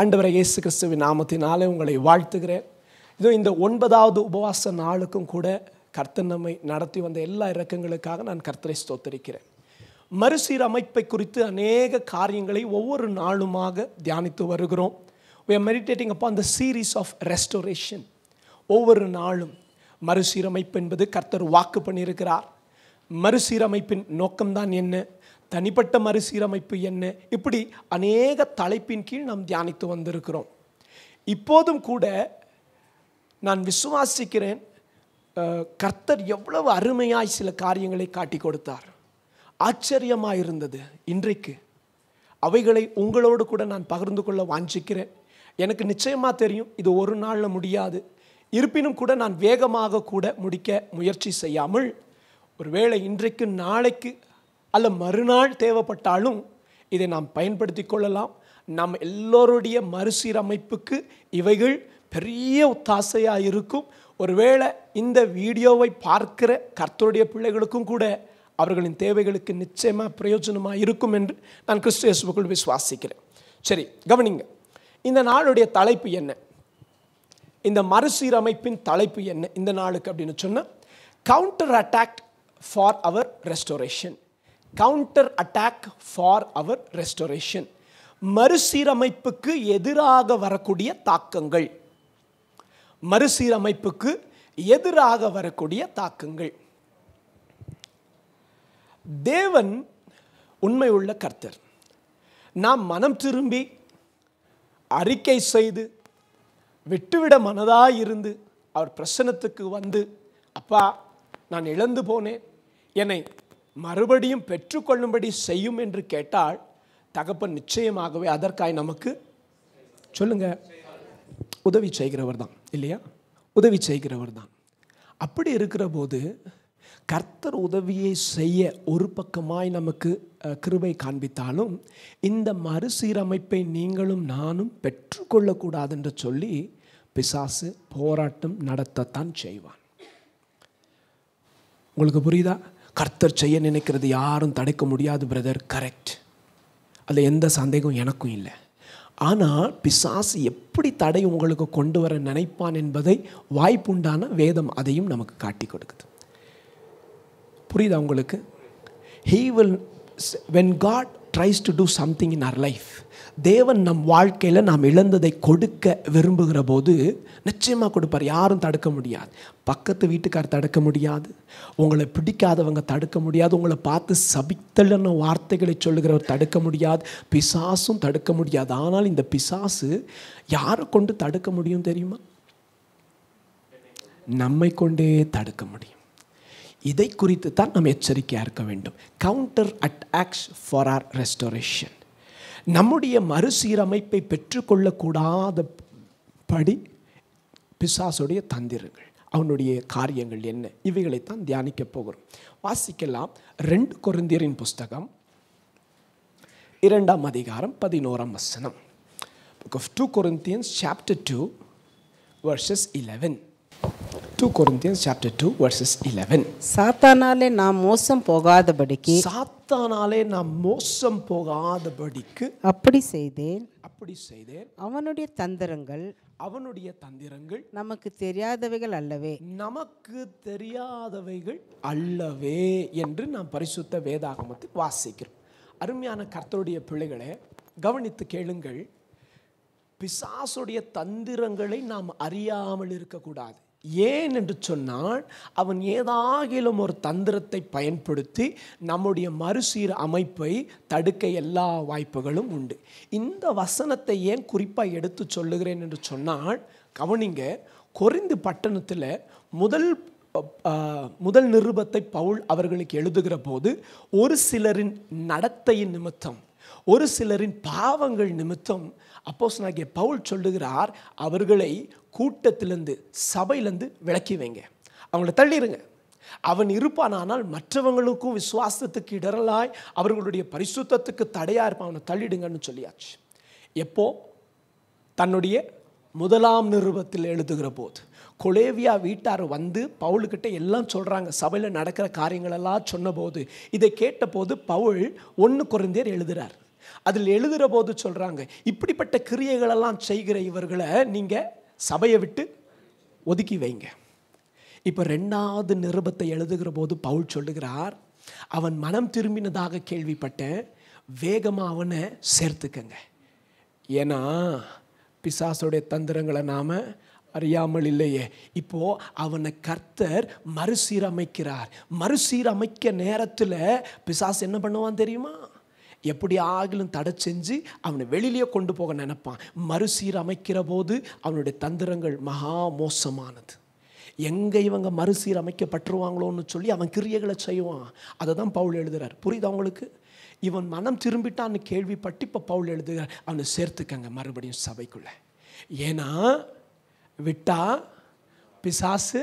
ஆண்டவரை இயேசு கிறிஸ்துவின் நாமத்தினாலே உங்களை வாழ்த்துகிறேன். இதோ இந்த 9வது உபவாச நாளுக்கும் கூட கர்த்தர் நம்மை நடத்தி வந்த எல்லா இரக்கங்களுக்காக நான் கர்த்தரை ஸ்தோத்திரிக்கிறேன். மறுசீரமைப்பை குறித்து அநேக காரியங்களை ஒவ்வொரு நாளுமாக தியானித்து வருகிறோம். We are meditating upon the series of restoration. ஒவ்வொரு நாளும் மறுசீரமைப்பு என்பது கர்த்தர் வாக்கு பண்ணியிருக்கிறார். மறுசீரமைப்பின் நோக்கம்தான் என்ன, தனிப்பட்ட மறுசீரமைப்பு என்ன, இப்படி அநேக தலைப்பின் கீழ் நாம் தியானித்து வந்திருக்கிறோம். இப்போதும் கூட நான் விசுவாசிக்கிறேன், கர்த்தர் எவ்வளவு அருமையாய் சில காரியங்களை காட்டி கொடுத்தார். ஆச்சரியமாக இருந்தது. இன்றைக்கு அவைகளை உங்களோடு கூட நான் பகிர்ந்து கொள்ள வாஞ்சிக்கிறேன். எனக்கு நிச்சயமாக தெரியும் இது ஒரு நாளில் முடியாது. இருப்பினும் கூட நான் வேகமாக கூட முடிக்க முயற்சி செய்யாமல், ஒருவேளை இன்றைக்கு நாளைக்கு அல்ல மறுநாள் தேவைப்பட்டாலும் இதை நாம் பயன்படுத்தி கொள்ளலாம். நம் எல்லோருடைய மறுசீரமைப்புக்கு இவைகள் பெரிய ஒத்தாசையாக இருக்கும். ஒருவேளை இந்த வீடியோவை பார்க்கிற கர்த்தருடைய பிள்ளைகளுக்கும் கூட அவர்களின் தேவைகளுக்கு நிச்சயமாக பிரயோஜனமாக இருக்கும் என்று நான் கிறிஸ்து இயேசுவுக்குள் விசுவாசிக்கிறேன். சரி, கவனிங்க. இந்த நாளுடைய தலைப்பு என்ன, இந்த மறுசீரமைப்பின் தலைப்பு என்ன இந்த நாளுக்கு அப்படின்னு சொன்னால், counter attack for our restoration. Counter attack for our restoration. மறுசீரமைப்புக்கு எதிராக வரக்கூடிய தாக்கங்கள். மறுசீரமைப்புக்கு எதிராக வரக்கூடிய தாக்கங்கள். தேவன் உண்மை உள்ள கர்த்தர். நாம் மனம் திரும்பி அறிக்கை செய்து விட்டுவிட மனதாய் இருந்து அவர் பிரசன்னத்துக்கு வந்து, அப்பா நான் இழந்து போனேன், என்னை மறுபடியும் பெற்றுக்கொள்ளும்படி செய்யும் என்று கேட்டால் தகப்பன் நிச்சயமாகவே அதற்காய் நமக்கு சொல்லுங்க உதவி செய்கிறவர் தான், இல்லையா? உதவி செய்கிறவர் தான். அப்படி இருக்கிற போது கர்த்தர் உதவியை செய்ய ஒரு பக்கமாய் நமக்கு கிருபை காண்பித்தாலும், இந்த மறுசீரமைப்பை நீங்களும் நானும் பெற்றுக்கொள்ளக்கூடாது என்று சொல்லி பிசாசு போராட்டம் நடத்தத்தான் செய்வான். உங்களுக்கு புரியுதா? கர்த்தர் செய்ய நினைக்கிறது யாரும் தடுக்க முடியாது பிரதர். கரெக்ட், அதில் எந்த சந்தேகம் எனக்கும் இல்லை. ஆனால் பிசாசு எப்படி தடை உங்களுக்கு கொண்டு வர நினைப்பான் என்பதை வாய்ப்புண்டான வேதம் அதையும் நமக்கு காட்டி கொடுக்குது. புரியுதா உங்களுக்கு? He will, when God tries to do something in our life, தேவன் நம் வாழ்க்கையில் நாம் இழந்ததை கொடுக்க விரும்புகிற போது நிச்சயமாக கொடுப்பார். யாரும் தடுக்க முடியாது. பக்கத்து வீட்டுக்கார் தடுக்க முடியாது, உங்களை பிடிக்காதவங்க தடுக்க முடியாது, உங்களை பார்த்து சபித்தலன வார்த்தைகளை சொல்லுகிறவர் தடுக்க முடியாது, பிசாசும் தடுக்க முடியாது. ஆனால் இந்த பிசாசு யாரை கொண்டு தடுக்க முடியும் தெரியுமா? நம்மை கொண்டே தடுக்க முடியும். இதை குறித்து தான் நாம் எச்சரிக்கையாக இருக்க வேண்டும். Counter attacks for our restoration. நம்முடைய மறுசீரமைப்பை பெற்றுக்கொள்ளக்கூடாத படி பிசாசுடைய தந்திரங்கள், அவனுடைய காரியங்கள் என்ன, இவைகளைத்தான் தியானிக்க போகிறோம். வாசிக்கலாம். 2 கொரிந்தியரின் புஸ்தகம் 2ஆம் அதிகாரம் 11ஆம் வசனம். Book of 2 Corinthians chapter 2 verses 11. 2 Corinthians chapter 2 verses 11. சாத்தானாலே நாம் மோசம் போகாதபடிக்கு, சாத்தானாலே நாம் மோசம் போகாதபடிக்கு அப்படி செய்தேன் அவனுடைய தந்திரங்கள் நமக்கு தெரியாதவைகள் அல்லவே, நமக்கு தெரியாதவைகள் அல்லவே என்று நாம் பரிசுத்த வேதாகமத்தில் வாசிக்கிறோம். அருமையான கர்த்தருடைய பிள்ளைகளே, கவனித்து கேளுங்கள். பிசாசுடைய தந்திரங்களை நாம் அறியாமல் இருக்கக்கூடாது. ஏன் என்று சொன்னால், அவன் ஏதாகிலும் ஒரு தந்திரத்தை பயன்படுத்தி நம்முடைய மறுசீர் அமைப்பை தடுக்க எல்லா வாய்ப்புகளும் உண்டு. இந்த வசனத்தை ஏன் குறிப்பாக எடுத்து சொல்லுகிறேன் என்று சொன்னால், கவனிங்க. கொரிந்து பட்டணத்தில் முதல் நிருபத்தை பவுல் அவர்களுக்கு எழுதுகிற போது, ஒரு சிலரின் நடத்தையின் நிமித்தம், ஒரு சிலரின் பாவங்கள் நிமித்தம் அப்போஸ்தலனாகிய பவுல் சொல்லுகிறார், அவர்களை கூட்டத்திலிருந்து, சபையிலிருந்து விலக்கி வைங்க, அவங்கள தள்ளிடுங்க. அவன் இருப்பானால் மற்றவங்களுக்கும் விசுவாசத்துக்கு இடரலாய், அவர்களுடைய பரிசுத்தத்துக்கு தடையாக இருப்பான், அவனை தள்ளிடுங்கன்னு சொல்லியாச்சு. எப்போ? தன்னுடைய 1ஆம் நிருபத்தில் எழுதுகிற போது கொலேவியா வீட்டார் வந்து பவுலுக்கிட்ட எல்லாம் சொல்கிறாங்க. சபையில் நடக்கிற காரியங்களெல்லாம் சொன்னபோது, இதை கேட்டபோது பவுல் 1 கொரிந்தியர் எழுதுகிறார். அதில் எழுதுகிற போது சொல்கிறாங்க, இப்படிப்பட்ட கிரியைகளெல்லாம் செய்கிற இவர்களை நீங்கள் சபையை விட்டு ஒதுக்கி வைங்க. இப்போ 2வது நிருபத்தை எழுதுகிற போது பவுல் சொல்லுகிறார், அவன் மனம் திரும்பினதாக கேள்விப்பட்டேன், வேகமாக அவனை சேர்த்துக்கங்க. ஏன்னா பிசாசுடைய தந்திரங்களை நாம் அறியாமல் இல்லையே. இப்போது அவனை கர்த்தர் மறுசீரமைக்கிறார். மறுசீரமைக்க நேரத்தில் பிசாசு என்ன பண்ணுவான் தெரியுமா? எப்படி ஆகிலும் தடை செஞ்சு அவனை வெளியிலேயே கொண்டு போக நினைப்பான். மறுசீரமைக்கிற போது அவனுடைய தந்திரங்கள் மகா மோசமானது. எங்கே இவங்க மறுசீரமைக்கப்பட்டுருவாங்களோன்னு சொல்லி அவன் கிரியைகளை செய்வான். அதை தான் பவுல் எழுதுகிறார். புரியுது அவங்களுக்கு? இவன் மனம் திரும்பிட்டான்னு கேள்விப்பட்டு இப்போ பவுல் எழுதுகிறார், அவனை சேர்த்துக்கங்க மறுபடியும் சபைக்குள்ளே. ஏன்னா விட்டா பிசாசு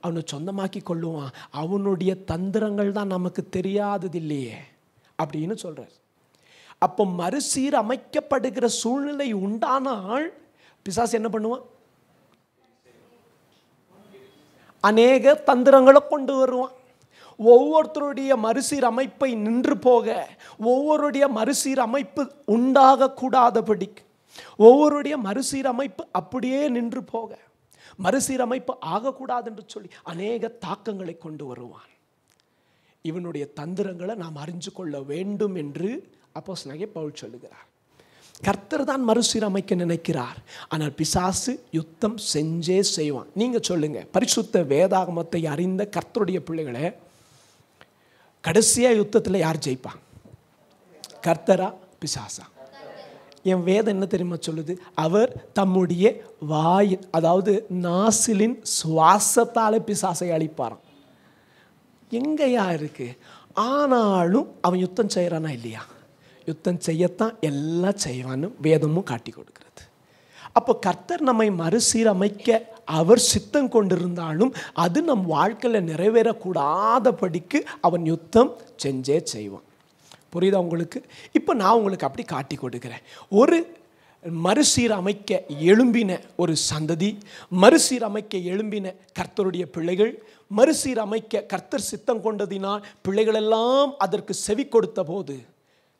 அவனை சொந்தமாக்கி கொள்ளுவான். அவனுடைய தந்திரங்கள் தான் நமக்கு தெரியாதது இல்லையே அப்படின்னு சொல்கிறார். அப்போ மறுசீரமைக்கப்படுகிற சூழ்நிலை உண்டானால் பிசாசு என்ன பண்ணுவான்? அநேக தந்திரங்களை கொண்டு வருவான். ஒவ்வொருத்தருடைய மறுசீரமைப்பை நின்று போக, ஒவ்வொருடைய மறுசீரமைப்பு உண்டாகக்கூடாதபடிக்கு, ஒவ்வொருடைய மறுசீரமைப்பு அப்படியே நின்று போக, மறுசீரமைப்பு ஆகக்கூடாது என்று சொல்லி அநேக தாக்கங்களை கொண்டு வருவான். இவனுடைய தந்திரங்களை நாம் அறிஞ்சு கொள்ள வேண்டும் என்று அப்போஸ்தலனாகிய பவுல் சொல்லுகிறார். கர்த்தர் தான் மறுசீரமைக்க நினைக்கிறார், ஆனால் பிசாசு யுத்தம் செஞ்சே செய்வான். நீங்கள் சொல்லுங்க, பரிசுத்த வேதாகமத்தை அறிந்த கர்த்தருடைய பிள்ளைகளை, கடைசியாக யுத்தத்தில் யார் ஜெயிப்பான்? கர்த்தரா பிசாசா? என் வேதம் என்ன தெரியுமா சொல்லுது? அவர் தம்முடைய வாய், அதாவது நாசிலின் சுவாசத்தால் பிசாசை அழிப்பாராம். எங்கேயா இருக்கு? ஆனாலும் அவன் யுத்தம் செய்கிறானா இல்லையா? யுத்தம் செய்யத்தான் எல்லாம் செய்வான்னு வேதமும் காட்டி கொடுக்கிறது. அப்போ கர்த்தர் நம்மை மறுசீரமைக்க அவர் சித்தம் கொண்டிருந்தாலும் அது நம் வாழ்க்கையில் நிறைவேறக்கூடாதபடிக்கு அவன் யுத்தம் செஞ்சே செய்வான். புரியுதா உங்களுக்கு? இப்போ நான் உங்களுக்கு அப்படி காட்டி கொடுக்கிறேன். ஒரு மறுசீரமைக்க எழும்பின ஒரு சந்ததி, மறுசீரமைக்க எழும்பின கர்த்தருடைய பிள்ளைகள், மறுசீரமைக்க கர்த்தர் சித்தம் கொண்டதினால் பிள்ளைகளெல்லாம் அதற்கு செவி கொடுத்த போது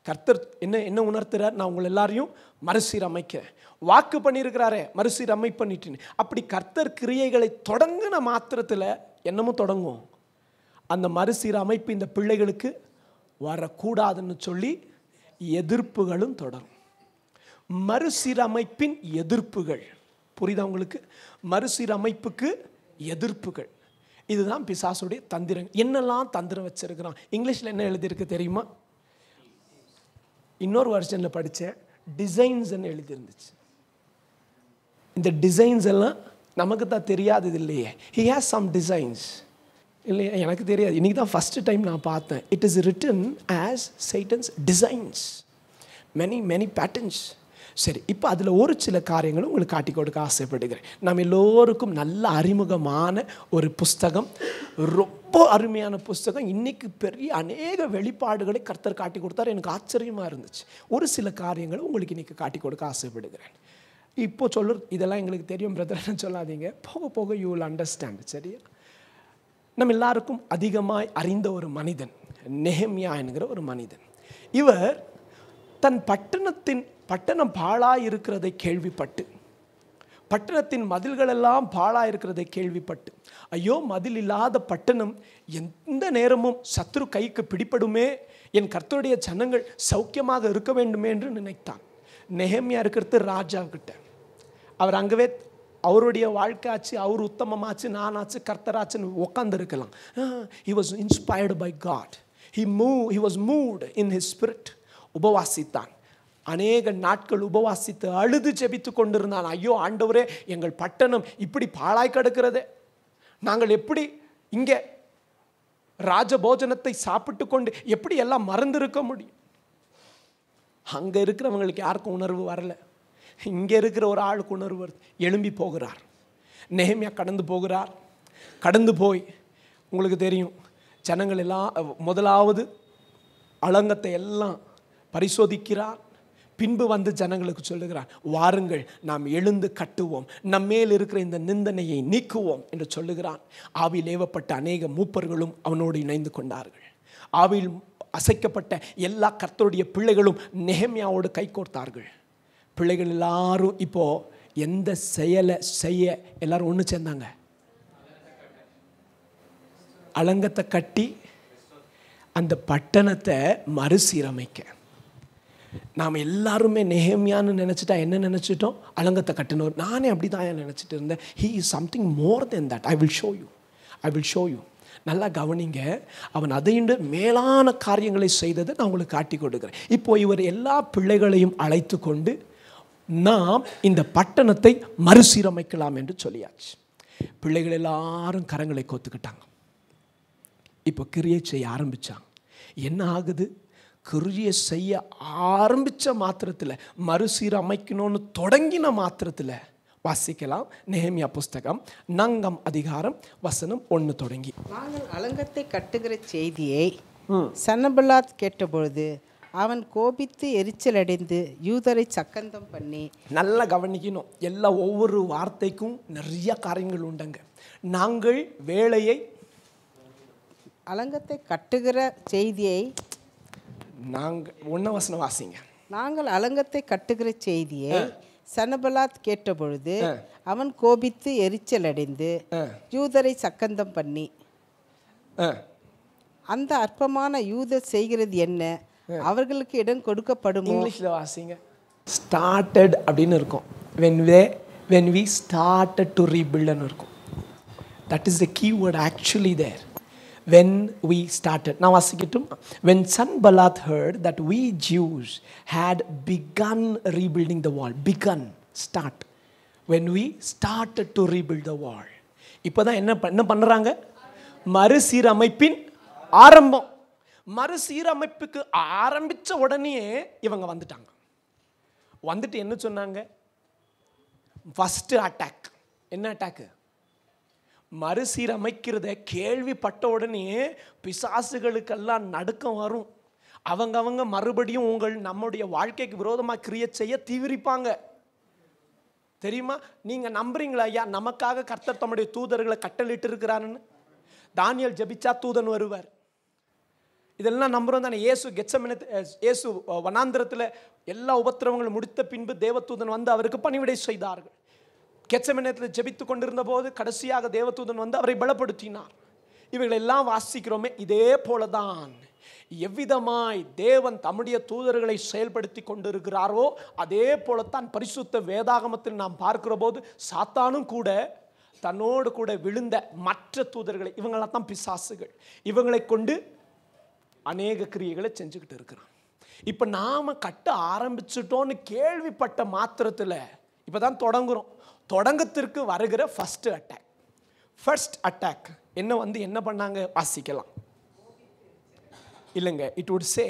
கர்த்தர் என்ன உணர்த்துறார்? நான் உங்களை எல்லாரையும் மறுசீரமைக்கிறேன். வாக்கு பண்ணியிருக்கிறாரே மறுசீரமை பண்ணிட்டு. அப்படி கர்த்தர் கிரியைகளை தொடங்கின மாத்திரத்தில் என்னமும் தொடங்கும். அந்த மறுசீரமைப்பு இந்த பிள்ளைகளுக்கு வரக்கூடாதுன்னு சொல்லி எதிர்ப்புகளும் தொடரும். மறுசீரமைப்பின் எதிர்ப்புகள், புரியுதா உங்களுக்கு? மறுசீரமைப்புக்கு எதிர்ப்புகள், இதுதான் பிசாசுடைய தந்திரம். என்னெல்லாம் தந்திரம் வச்சிருக்கிறான்? இங்கிலீஷில் என்ன எழுதியிருக்கு தெரியுமா? இன்னொரு வருஷனில் படித்தேன், டிசைன்ஸ்ன்னு எழுதியிருந்துச்சு. இந்த டிசைன்ஸ் எல்லாம் நமக்கு தான் தெரியாதது இல்லையே. ஹி ஹேஸ் சம் டிசைன்ஸ் இல்லையா? எனக்கு தெரியாது, இன்றைக்கி தான் ஃபஸ்ட்டு டைம் நான் பார்த்தேன். இட் இஸ் ரிட்டன் ஆஸ் சைட்டன்ஸ் டிசைன்ஸ், மெனி பேட்டர்ன்ஸ். சரி, இப்போ அதில் ஒரு சில காரியங்களும் உங்களுக்கு காட்டி கொடுக்க ஆசைப்படுகிறேன். நம்ம எல்லோருக்கும் நல்ல அறிமுகமான ஒரு புஸ்தகம், ரொம்ப அருமையான புஸ்தகம். இன்றைக்கி பெரிய அநேக வெளிப்பாடுகளை கர்த்தர் காட்டி கொடுத்தார். எனக்கு ஆச்சரியமாக இருந்துச்சு. ஒரு சில காரியங்களை உங்களுக்கு இன்றைக்கி காட்டி கொடுக்க ஆசைப்படுகிறேன். இப்போ இதெல்லாம் எங்களுக்கு தெரியும் பிரதர்ன்னு சொல்லாதீங்க, போக போக யூ வில் அண்டர்ஸ்டாண்ட். சரியா? நம்ம எல்லாருக்கும் அதிகமாய் அறிந்த ஒரு மனிதன் நெஹெமியா என்கிற ஒரு மனிதன். இவர் தன் பட்டணம் பாழாய் இருக்கிறதை கேள்விப்பட்டு, பட்டணத்தின் மதில்களெல்லாம் பாழாய் இருக்கிறதை கேள்விப்பட்டு, ஐயோ மதில் இல்லாத பட்டணம் எந்த நேரமும் சத்துரு கைக்கு பிடிப்படுமே, என் கர்த்தருடைய ஜனங்கள் சௌக்கியமாக இருக்க வேண்டுமே என்று நினைத்தான். நெஹெமியா இருக்கிறது ராஜாக்கிட்ட. அவர் அங்கவே அவருடைய வாழ்க்கை ஆச்சு, அவர் உத்தமமாச்சு, நானாச்சு, கர்த்தராச்சுன்னு உட்கார்ந்து இருக்கலாம். He was inspired by God. He was moved in his spirit. உபவாசித்தான். அநேக நாட்கள் உபவாசித்து அழுது ஜெபித்து கொண்டிருந்தான். ஐயோ ஆண்டவரே, எங்கள் பட்டணம் இப்படி பாழாய் கிடக்கிறதே, நாங்கள் எப்படி இங்கே ராஜபோஜனத்தை சாப்பிட்டு கொண்டு எப்படி எல்லாம் மறந்திருக்க முடியும்? அங்கே இருக்கிறவங்களுக்கு யாருக்கும் உணர்வு வரல. இங்கே இருக்கிற ஒரு ஆளுக்கு உணர்வு வருது. எழும்பி போகிறார். நெஹெமியா கடந்து போகிறார். கடந்து போய் உங்களுக்கு தெரியும், ஜனங்கள் எல்லாம் முதலாவது அலங்கத்தை எல்லாம் பரிசோதிக்கிறார். பின்பு வந்து ஜனங்களுக்கு சொல்லுகிறார், வாருங்கள் நாம் எழுந்து கட்டுவோம், நம்மேல் இருக்கிற இந்த நிந்தனையை நீக்குவோம் என்று சொல்லுகிறான். ஆவியில் ஏவப்பட்ட அநேக மூப்பர்களும் அவனோடு இணைந்து கொண்டார்கள். ஆவியில் அசைக்கப்பட்ட எல்லா கர்த்தருடைய பிள்ளைகளும் நெகேமியாவோடு கைகோர்த்தார்கள். பிள்ளைகள் எல்லாரும் இப்போ எந்த செயலை செய்ய எல்லாரும் ஒன்று சேர்ந்தாங்க? அலங்கத்தை கட்டி அந்த பட்டணத்தை மறுசீரமைக்க. நாம் எல்லாருமே நெகேமியான்னு நினச்சிட்டா என்ன நினச்சிட்டோம்? அலங்கத்தை கட்டினோர். நானே அப்படி தான் நினச்சிட்டு இருந்தேன். He is something more then that. I will show you. நல்லா கவனிங்க. அவன் அதையுண்டு மேலான காரியங்களை செய்ததை நான் உங்களுக்கு காட்டி கொடுக்குறேன். இப்போ இவர் எல்லா பிள்ளைகளையும் அழைத்து கொண்டு நாம் இந்த பட்டணத்தை மறுசீரமைக்கலாம் என்று சொல்லியாச்சு. பிள்ளைகள் எல்லாரும் கரங்களை கோத்துக்கிட்டாங்க. இப்போ கிரியை செய்ய ஆரம்பித்தாங்க. என்ன ஆகுது? கிரியை செய்ய ஆரம்பித்த மாத்திரத்தில், மறுசீரமைக்கணும்னு தொடங்கின மாத்திரத்தில் வாசிக்கலாம். நெகேமியா புஸ்தகம் 4 அதிகாரம் வசனம் 1 தொடங்கி. நாங்கள் அலங்கத்தை கட்டுகிற செய்தியை சன்னபல்லாத் கேட்டபொழுது அவன் கோபித்து எரிச்சலடைந்து யூதரை சக்கந்தம் பண்ணி. நல்லா கவனிக்கணும். எல்லா ஒவ்வொரு வார்த்தைக்கும் நிறைய காரியங்கள் உண்டுங்க. நாங்கள் வேலையை அலங்கத்தை கட்டுகிற செய்தியை நாங்கள் 1 வசனம் வாசிங்க. நாங்கள் அலங்கத்தை கட்டுகிற செய்தியை சன்னபல்லாத் கேட்டபொழுது அவன் கோபித்து எரிச்சலடைந்து யூதரை சக்கந்தம் பண்ணி. அந்த அற்பமான யூதர் செய்கிறது என்ன? அவர்களுக்கு இடம் கொடுக்கப்படுமோ? இங்கிலீஷில் வாசிங்க. ஸ்டார்டட் அப்படின்னு இருக்கும். when we started to rebuild ன்னு இருக்கும். that is the key word actually there. when we started. நான் வாசிக்கட்டும். when Sanballat heard that we Jews had begun rebuilding the wall. start. when we started to rebuild the wall. இப்போதான் என்ன பண்ணுறாங்க? மறுசீரமைப்பின் ஆரம்பம். மறுசீரமைப்புக்கு ஆரம்பித்த உடனே இவங்க வந்துட்டாங்க. வந்துட்டு என்ன சொன்னாங்க? First attack. என்ன அட்டாக்கு? மறுசீரமைக்கிறத கேள்விப்பட்ட உடனே பிசாசுகளுக்கெல்லாம் நடுக்கம் வரும். அவங்க மறுபடியும் நம்முடைய வாழ்க்கைக்கு விரோதமாக கிரியேட் செய்ய தீவிரிப்பாங்க. தெரியுமா? நீங்கள் நம்புறீங்களா? ஐயா, நமக்காக கர்த்தர் தம்முடைய தூதர்களை கட்டளிட்டு இருக்கிறாருன்னு. தானியேல் ஜெபிச்சா தூதன் வருவார். இதெல்லாம் நம்புறோம் தானே? இயேசு வனாந்திரத்தில் எல்லா உபத்திரவங்களும் முடித்த பின்பு தேவதூதன் வந்து அவருக்கு பணிவிடை செய்தார்கள். கெத்செமனேத்தில் ஜெபித்து கொண்டிருந்த போது கடைசியாக தேவதூதன் வந்து அவரை பலப்படுத்தினார். இவைகளெல்லாம் வாசிக்கிறோமே. இதே போலதான் எவ்விதமாய் தேவன் தம்முடைய தூதர்களை செயல்படுத்தி கொண்டிருக்கிறாரோ அதே போலத்தான் பரிசுத்த வேதாகமத்தில் நாம் பார்க்கிற போது சாத்தானும் கூட தன்னோடு கூட விழுந்த மற்ற தூதர்களை, இவங்களெல்லாம் பிசாசுகள், இவங்களை கொண்டு அநேக கிரியைகளை செஞ்சுக்கிட்டு இருக்கிறான். இப்போ நாம் கட்ட ஆரம்பிச்சிட்டோன்னு கேள்விப்பட்ட மாத்திரத்தில் இப்போ தான் தொடங்குறோம். தொடங்கத்திற்கு வருகிற ஃபர்ஸ்ட் அட்டாக் என்ன பண்ணாங்க? வாசிக்கலாம். இல்லைங்க, it would say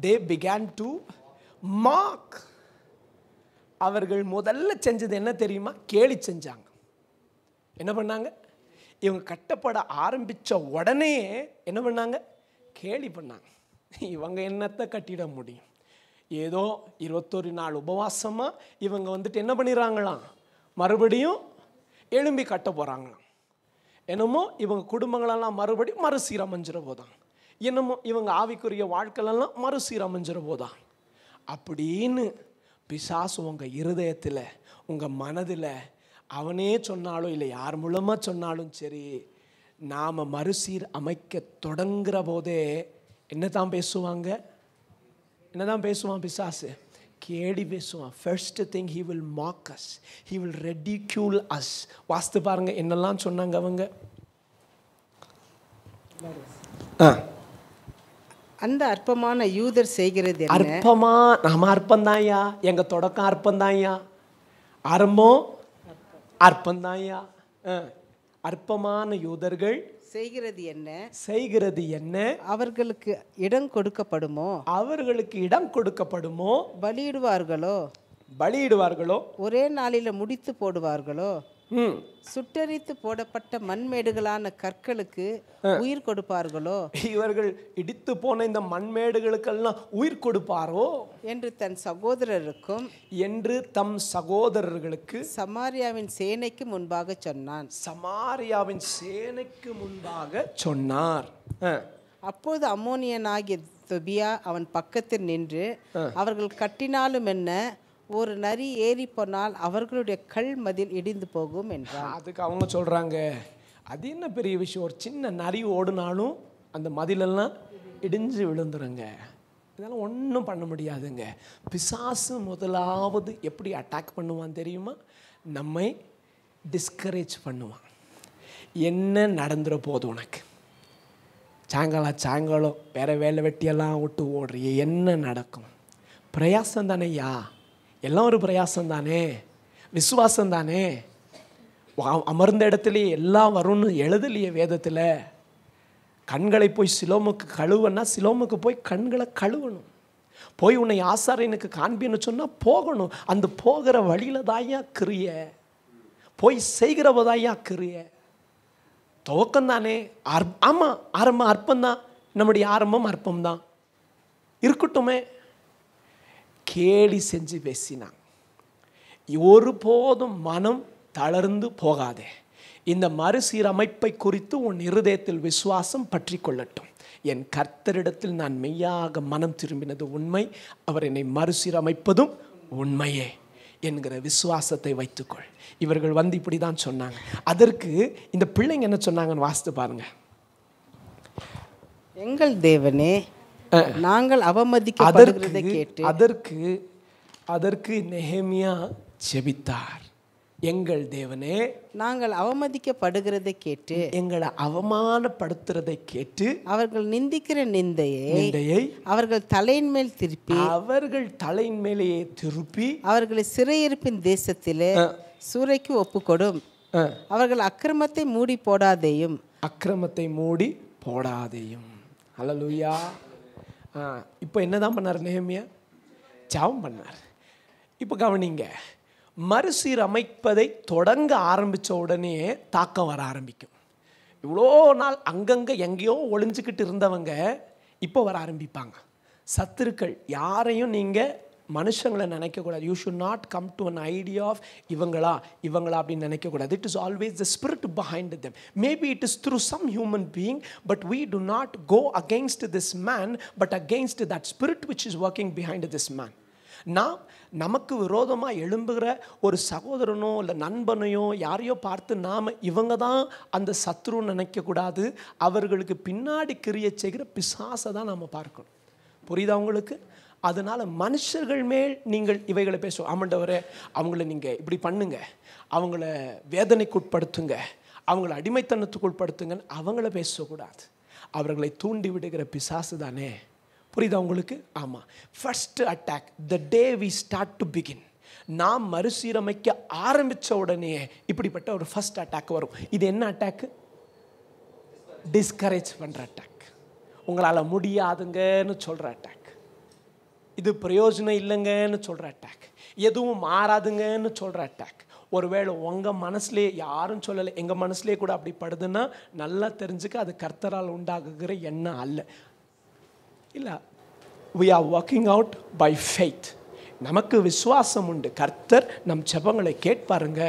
they began to mock. அவர்கள் முதல்ல செஞ்சது என்ன தெரியுமா? கேலி செஞ்சாங்க. என்ன பண்ணாங்க? இவங்க கட்டப்பட ஆரம்பித்த உடனே என்ன பண்ணாங்க? கேலி பண்ணாங்க. இவங்க என்னத்தை கட்டிட முடியும்? ஏதோ 21 நாள் உபவாசமாக இவங்க வந்துட்டு என்ன பண்ணிடுறாங்களாம்? மறுபடியும் எழும்பி கட்ட போகிறாங்களாம். என்னமோ இவங்க குடும்பங்களெல்லாம் மறுபடியும் மறுசீரமைஞ்சிட போதான். என்னமோ இவங்க ஆவிக்குரிய வாழ்க்கையெல்லாம் மறுசீரமைஞ்சிட போதான் அப்படின்னு பிசாசு உங்கள் இருதயத்தில், உங்கள் மனதில் அவனே சொன்னாலும் இல்லை யார் மூலமாக சொன்னாலும் சரி, நாம் மறுசீர் அமைக்க தொடங்குற போதே என்ன தான் பேசுவாங்க? என்னதான் பேசுவான் பிசாசு? கேடி பேசுவான். First thing he will mock us, he will ridicule us. வாஸ்து பாருங்க என்னெல்லாம் சொன்னாங்க அவங்க. அந்த அற்பமான யூதர் செய்கிறது என்ன? அற்பமா? நம்ம அற்பந்தாயா? எங்க தொடக்கம் அற்பந்தாயா? ஆரம்பம் அற்பந்தாயா? அற்பமான யூதர்கள் செய்கிறது என்ன? அவர்களுக்கு இடம் கொடுக்கப்படுமோ? பலியிடுவார்களோ? ஒரே நாளில முடித்து போடுவார்களோ? சுட்டரித்து போடப்பட்ட மண்மேடுகளான கற்களுக்கு உயிர் கொடுப்பார்களோ? இவர்கள் இடித்து போன இந்த மண்மேடுகளுக்கெல்லாம் உயிர் கொடுப்பாரோ என்று தம் சகோதரர்களுக்கு சமாரியாவின் சேனைக்கு முன்பாக சொன்னார். அப்போது அம்மோனியனாகிய தொபியா அவன் பக்கத்தில் நின்று, அவர்கள் கட்டினாலும் என்ன, ஒரு நரி ஏறி போனால் அவர்களுடைய கல் மதில் இடிந்து போகும் என்றான். அதுக்கு அவங்க சொல்கிறாங்க, அது என்ன பெரிய விஷயம், ஒரு சின்ன நரி ஓடுனாலும் அந்த மதிலெல்லாம் இடிஞ்சு விழுந்துருங்க, இதெல்லாம் ஒன்றும் பண்ண முடியாதுங்க. பிசாசு முதலாவது எப்படி அட்டாக் பண்ணுவான் தெரியுமா? நம்மை டிஸ்கரேஜ் பண்ணுவான். என்ன நடந்துட போகுது உனக்கு, சாயங்காலம் வேற வேலை வெட்டியெல்லாம் விட்டு ஓடுறிய, என்ன நடக்கும்? பிரயாசம் தானேயா, எல்லாம் ஒரு பிரயாசம் தானே, விசுவாசம் தானே, அமர்ந்த இடத்துலையே எல்லாம் வரும்னு எழுதலையே வேதத்தில். கண்களை போய் சிலோமுக்கு கழுவனா சிலோமுக்கு போய் கண்களை கழுவணும். போய் உன்னை ஆசாரியனுக்கு காண்பின்னு சொன்னால் போகணும். அந்த போகிற வழியில் தாயா கிரிய, போய் செய்கிறவதாயா கிரிய. துவக்கம் தானே, ஆமாம் ஆரம்பம் அற்பம்தான், நம்முடைய ஆரம்பம் அற்பம்தான் இருக்கட்டுமே. கேலி செஞ்சு பேசினான். ஒருபோதும் மனம் தளர்ந்து போகாதே. இந்த மறுசீரமைப்பை குறித்து உன் இருதயத்தில் விசுவாசம் பற்றி கொள்ளட்டும். என் கர்த்தரிடத்தில் நான் மெய்யாக மனம் திரும்பினது உண்மை, அவர் என்னை மறுசீரமைப்பதும் உண்மையே என்கிற விசுவாசத்தை வைத்துக்கொள். இவர்கள் வந்து இப்படி தான் சொன்னாங்க. அதற்கு இந்த பிள்ளைங்க என்ன சொன்னாங்கன்னு வாசித்து பாருங்க. எங்கள் தேவனே, நாங்கள் அவமதிக்கப்படுகிறதை கேட்டு அதற்கு நெகேமியா ஜெபித்தார். எங்கள் தேவனே, நாங்கள் அவமதிக்கப்படுகிறதை கேட்டு, எங்களை அவமானப்படுத்துறதை கேட்டு, அவர்கள் நிந்திக்கிற நிந்தையை அவர்கள் தலையின் மேல் திருப்பி அவர்களை சிறையிருப்பின் தேசத்திலே சூறைக்கு ஒப்புக்கொடும். அவர்கள் அக்கிரமத்தை மூடி போடாதேயும். ஹல்லேலூயா. இப்போ என்னதான் பண்ணார் நெகேமியா? ஜெபம் பண்ணார். இப்போ கவனிங்க, மறுசீரமைப்பதை தொடங்க ஆரம்பித்த உடனே தாக்கம் வர ஆரம்பிக்கும். இவ்வளோ நாள் அங்கங்கே எங்கேயோ ஒளிஞ்சிக்கிட்டு இருந்தவங்க இப்போ வர ஆரம்பிப்பாங்க. சத்துருக்கள் யாரையும் நீங்கள் மனுஷங்களை நினைக்கக்கூடாது. You should not come to an idea of இவங்களா அப்படின்னு நினைக்கக்கூடாது. It is always the spirit behind them. Maybe it is through some human being, but we do not go against this man, but against that spirit which is working behind this man. நமக்கு விரோதமாக எழும்புகிற ஒரு சகோதரனோ இல்லை நண்பனையோ யாரையோ பார்த்து நாம் இவங்க தான் அந்த சத்ருன்னு நினைக்கக்கூடாது. அவர்களுக்கு பின்னாடி கிரியை செய்கிற பிசாசை தான் நாம் பார்க்கணும். புரியுதா உங்களுக்கு? அதனால் மனுஷர்கள் மேல் நீங்கள் இவைகளை பேசுவோம். ஆமாண்டவரே, அவங்கள நீங்கள் இப்படி பண்ணுங்க, அவங்கள வேதனைக்குட்படுத்துங்க, அவங்கள அடிமைத்தனத்துக்குட்படுத்துங்கன்னு அவங்கள பேசக்கூடாது. அவர்களை தூண்டி விடுகிற பிசாசு தானே. புரியுதா உங்களுக்கு? ஆமாம். First attack the day we start to begin. நாம் மறுசீரமைக்க ஆரம்பித்த உடனே இப்படிப்பட்ட ஒரு ஃபர்ஸ்ட் அட்டாக் வரும். இது என்ன அட்டாக்கு? டிஸ்கரேஜ் பண்ணுற அட்டாக், உங்களால் முடியாதுங்கன்னு சொல்கிற அட்டாக், இது பிரயோஜனம் இல்லைங்கன்னு சொல்கிற அட்டாக், எதுவும் மாறாதுங்கன்னு சொல்கிற அட்டாக். ஒருவேளை உங்கள் மனசுலேயே யாரும் சொல்லலை, எங்கள் மனசுலேயே கூட அப்படி படுதுன்னா நல்லா தெரிஞ்சுக்க, அது கர்த்தரால் உண்டாகுகிற எண்ணம் அல்ல. இல்லை, we are working out by faith. நமக்கு விசுவாசம் உண்டு, கர்த்தர் நம் ஜெபங்களை கேட்பாருங்க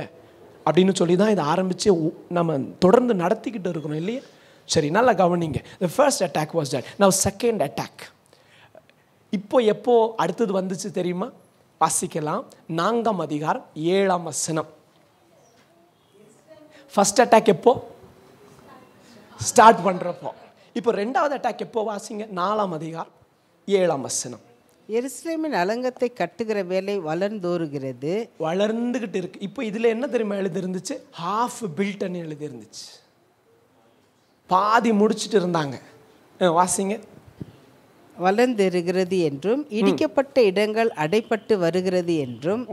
அப்படின்னு சொல்லி தான் இதை ஆரம்பித்து நம்ம தொடர்ந்து நடத்திக்கிட்டு இருக்கணும் இல்லையா? சரி, நல்லா கவனிங்க. the first attack was that. now second attack எப்போ அடுத்தது வந்துச்சு தெரியுமா? வாசிக்கலாம். 4ஆம் அதிகாரம் 7ஆம் வசனம். ஃபர்ஸ்ட் அட்டாக் எப்போ ஸ்டார்ட் பண்ணுறப்போ. இப்போ ரெண்டாவது அட்டாக் எப்போ? வாசிங்க. 4ஆம் அதிகாரம் 7ஆம் வசனம். எருசலேமின் அலங்கத்தை கட்டுகிற வேலை வளர்ந்துகிட்டு இருக்கு. இப்போ இதில் என்ன தெரியுமா எழுதிருந்துச்சு? ஹாஃப் பில்ட்னு எழுதிருந்துச்சு. பாதி முடிச்சுட்டு இருந்தாங்க. வாசிங்க. வளர்ந்திருக்கிறது என்றும் இடிக்கப்பட்ட இடங்கள் அடைப்பட்டு வருகிறது என்றும்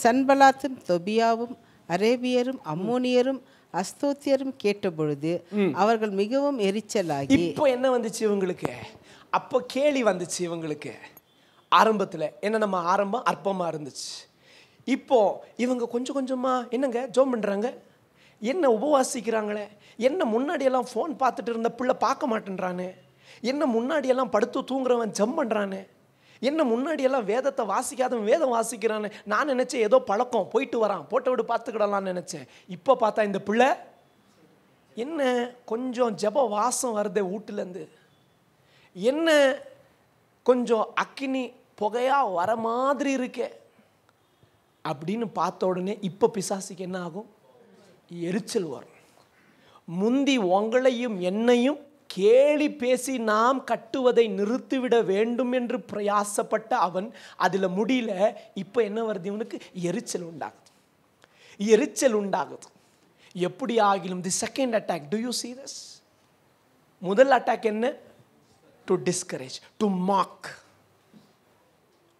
சன்பலாத்தும் தொபியாவும் அரேபியரும் அம்மோனியரும் அஸ்தோத்தியரும் கேட்டபொழுது அவர்கள் மிகவும் எரிச்சலாகி. இப்போ என்ன வந்துச்சு இவங்களுக்கு? அப்போ கேலி வந்துச்சு இவங்களுக்கு. ஆரம்பத்தில் என்ன, நம்ம ஆரம்பம் அற்பமாக இருந்துச்சு. இப்போ இவங்க கொஞ்சம் கொஞ்சமாக என்னங்க ஜோம் பண்ணுறாங்க, என்ன உபவாசிக்கிறாங்களே, என்ன முன்னாடியெல்லாம் ஃபோன் பார்த்துட்டு இருந்த பிள்ளை பார்க்க மாட்டேன்றானே, என்ன முன்னாடியெல்லாம் படுத்து தூங்குறவன் ஜம் பண்ணுறானே, என்ன முன்னாடியெல்லாம் வேதத்தை வாசிக்காதவன் வேதம் வாசிக்கிறானே. நான் நினச்சேன் ஏதோ பழக்கம், போயிட்டு வரான், போட்டோ விட்டு பார்த்துக்கிடலான்னு நினச்சேன். இப்போ பார்த்தா இந்த பிள்ளை என்ன கொஞ்சம் ஜப வாசம் வருதே வீட்டிலேருந்து, என்ன கொஞ்சம் அக்கினி புகையாக வர மாதிரி இருக்கே அப்படின்னு பார்த்த உடனே இப்போ பிசாசுக்கு என்ன ஆகும்? எரிச்சல் வரும். முந்தி உங்களையும் என்னையும் கேலி பேசி நாம் கட்டுவதை நிறுத்திவிட வேண்டும் என்று பிரயாசப்பட்ட அவன் அதில் முடியல. இப்போ என்ன வருது? இவனுக்கு எரிச்சல் உண்டாகுது. எரிச்சல் உண்டாகுது. எப்படி ஆகிலும் the second attack, do you see this? முதல் அட்டாக் என்ன? To discourage, to mock,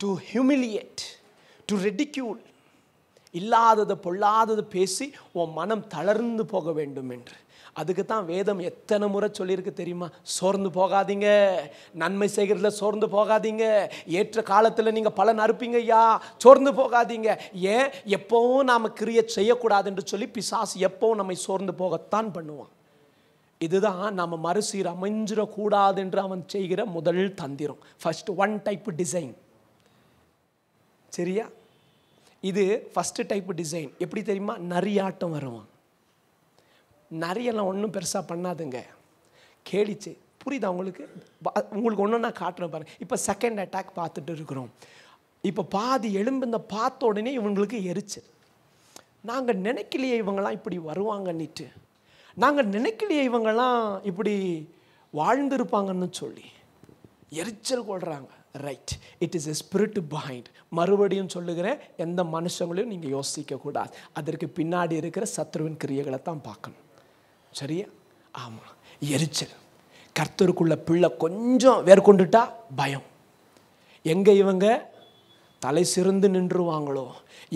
to humiliate, to ridicule. இல்லாததை பொல்லாததை பேசி உன் மனம் தளர்ந்து போக வேண்டும் என்று. அதுக்கு தான் வேதம் எத்தனை முறை சொல்லியிருக்கு தெரியுமா? சோர்ந்து போகாதீங்க, நன்மை செய்கிறதுல சோர்ந்து போகாதீங்க, ஏற்ற காலத்தில் நீங்கள் பலன் அறுப்பீங்க ஐயா, சோர்ந்து போகாதீங்க. ஏன்? எப்போவும் நாம் கிரியை செய்யக்கூடாது என்று சொல்லி பிசாசு எப்போவும் நம்மை சோர்ந்து போகத்தான் பண்ணுவான். இதுதான் நம்ம மறுசீர் அமைஞ்சிடக்கூடாது என்று அவன் செய்கிற முதல் தந்திரம். First one type design. சரியா? இது ஃபஸ்ட்டு டைப்பு டிசைன். எப்படி தெரியுமா? நரியாட்டம் வருவான். நரியெல்லாம் ஒன்றும் பெருசாக பண்ணாதுங்க, கேளிச்சு. புரியுதா உங்களுக்கு? உங்களுக்கு ஒன்று நான் காட்டுறேன் பாருங்க. இப்போ செகண்ட் அட்டாக் பார்த்துட்டு இருக்கிறோம். இப்போ பாதி எலும்பு இந்த பார்த்த உடனே இவங்களுக்கு எரிச்சல். நாங்கள் நினைக்கலையே இவங்கெல்லாம் இப்படி வருவாங்கன்னுட்டு, நாங்கள் நினைக்கலையே இவங்கெல்லாம் இப்படி வாழ்ந்திருப்பாங்கன்னு சொல்லி எரிச்சல் கொள்கிறாங்க. Right, it is a spirit behind. மறுபடியும் சொல்லுகிறேன், எந்த மனுஷங்களையும் நீங்கள் யோசிக்கக்கூடாது. அதற்கு பின்னாடி இருக்கிற சத்ருவின் கிரியைகளை தான் பார்க்கணும். சரியா? ஆமாம், எரிச்சல். கர்த்தருக்குள்ள பிள்ளை கொஞ்சம் வேர்கொண்டுட்டா பயம். எங்கே இவங்க தலை சிறந்து நின்றுவாங்களோ,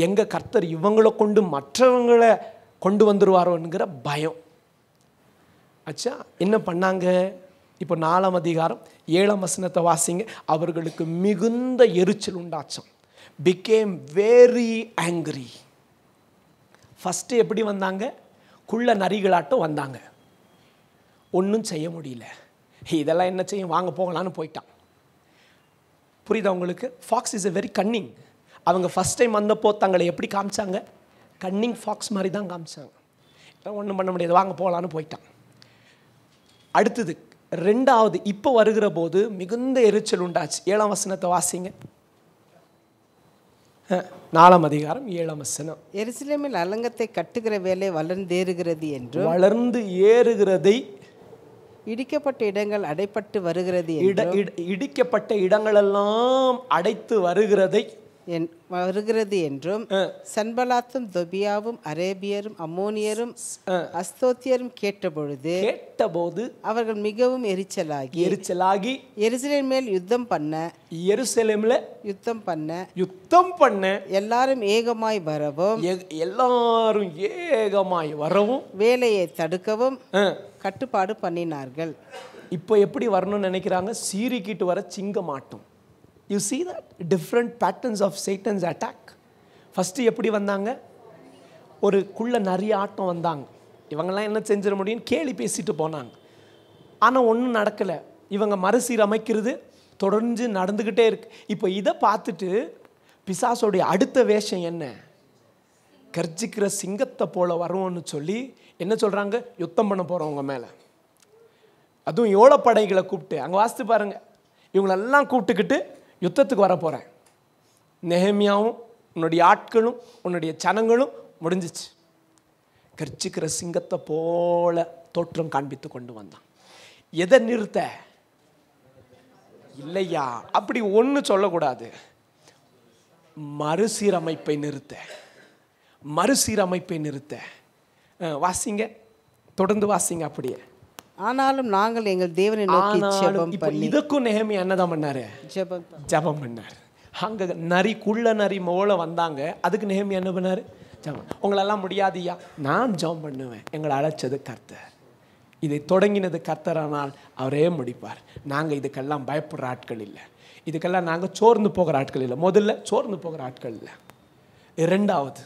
எங்கே கர்த்தர் இவங்களை கொண்டு மற்றவங்களை கொண்டு வந்துடுவாரோங்கிற பயம். ஆச்சா, என்ன பண்ணாங்க? இப்போ 4ஆம் அதிகாரம் 7ஆம் வசனத்தை வாசிங்க. அவர்களுக்கு மிகுந்த எரிச்சல் உண்டாச்சம். became very angry. ஃபஸ்ட்டு எப்படி வந்தாங்க? குள்ள நரிகளாட்டம் வந்தாங்க. ஒன்றும் செய்ய முடியல. இதெல்லாம் என்ன செய்யும், வாங்க போகலான்னு போயிட்டான். புரியுதா உங்களுக்கு? Fox is a very cunning. அவங்க ஃபஸ்ட் டைம் வந்தப்போ தங்களை எப்படி காமிச்சாங்க? கன்னிங் ஃபாக்ஸ் மாதிரி தான் காமிச்சாங்க. ஒன்றும் பண்ண முடியாது, வாங்க போகலான்னு போயிட்டான். அடுத்தது ரெண்டாவது, இப்போ வருகிற போது மிகுந்த எரிச்சல் உண்டாச்சு. 7ஆம் வசனத்தை வாசிங்க. 4ஆம் அதிகாரம் 7ஆம் வசனம். எருசலேமில் அலங்கத்தை கட்டுகிற வேலை வளர்ந்தேறுகிறது என்றும், வளர்ந்து ஏறுகிறதை, இடிக்கப்பட்ட இடங்கள் அடைப்பட்டு வருகிறது, இடிக்கப்பட்ட இடங்களெல்லாம் அடைத்து வருகிறது என்றும், சன்பலாத்தும் தொபியாவும் அரேபியரும் அம்மோனியரும் அஸ்தோத்தியரும் கேட்டபோது அவர்கள் மிகவும் எரிச்சலாகி எருசலேம் மேல் யுத்தம் பண்ண எல்லாரும் ஏகமாய் வரவும் வேலையை தடுக்கவும் கட்டுப்பாடு பண்ணினார்கள். இப்போ எப்படி வரணும்னு நினைக்கிறாங்க? சீறிக்கிட்டு வர சிங்கமாட்டம். You see that different patterns of Satan's attack. First எப்படி வந்தாங்க? ஒரு குள்ள நிறைய ஆட்டம் வந்தாங்க. இவங்கெல்லாம் என்ன செஞ்சிட முடியும்? கேலி பேசிட்டு போனாங்க. ஆனால் ஒன்றும் நடக்கலை. இவங்க மறுசீரமைக்கிறது தொடர்ந்து நடந்துக்கிட்டே இருக்கு. இப்போ இதை பார்த்துட்டு பிசாசோடைய அடுத்த வேஷம் என்ன? கர்ஜிக்கிற சிங்கத்தை போல வருவோன்னு சொல்லி என்ன சொல்கிறாங்க? யுத்தம் பண்ண போகிறவங்க மேலே. அதுவும் யோளப்படைகளை கூப்பிட்டு, அங்கே வாசித்து பாருங்க, இவங்களெல்லாம் கூப்பிட்டுக்கிட்டு யுத்தத்துக்கு வர போகிறேன். நெஹெமியாவும் உன்னுடைய ஆட்களும் உன்னுடைய சனங்களும் முடிஞ்சிச்சு. கர்ச்சிக்கிற சிங்கத்தை போல தோற்றம் காண்பித்து கொண்டு வந்தான். எதை நிறுத்த? இல்லையா, அப்படி ஒன்று சொல்லக்கூடாது. மறுசீரமைப்பை நிறுத்த. வாசிங்க, தொடர்ந்து வாசிங்க அப்படியே. ஆனாலும் நாங்கள் எங்கள் தேவனை நோக்கி ஜெபம் பண்ணி. இதுக்கும் நெஹெமியா என்னதான் பண்ணாரு? ஜெபம் பண்ணார். அங்கே குள்ள நரி மோள வந்தாங்க. அதுக்கு நெஹெமியா என்ன பண்ணாரு? ஜெபம். உங்களெல்லாம் முடியாதியா, நான் ஜெபம் பண்ணுவேன். எங்களை அழைச்சது கர்த்தர், இதை தொடங்கினது கர்த்தரானால் அவரே முடிப்பார். நாங்கள் இதுக்கெல்லாம் பயப்படுற ஆட்கள் இல்லை, இதுக்கெல்லாம் நாங்கள் சோர்ந்து போகிற ஆட்கள் இல்லை. முதல்ல சோர்ந்து போகிற ஆட்கள் இல்லை. இரண்டாவது,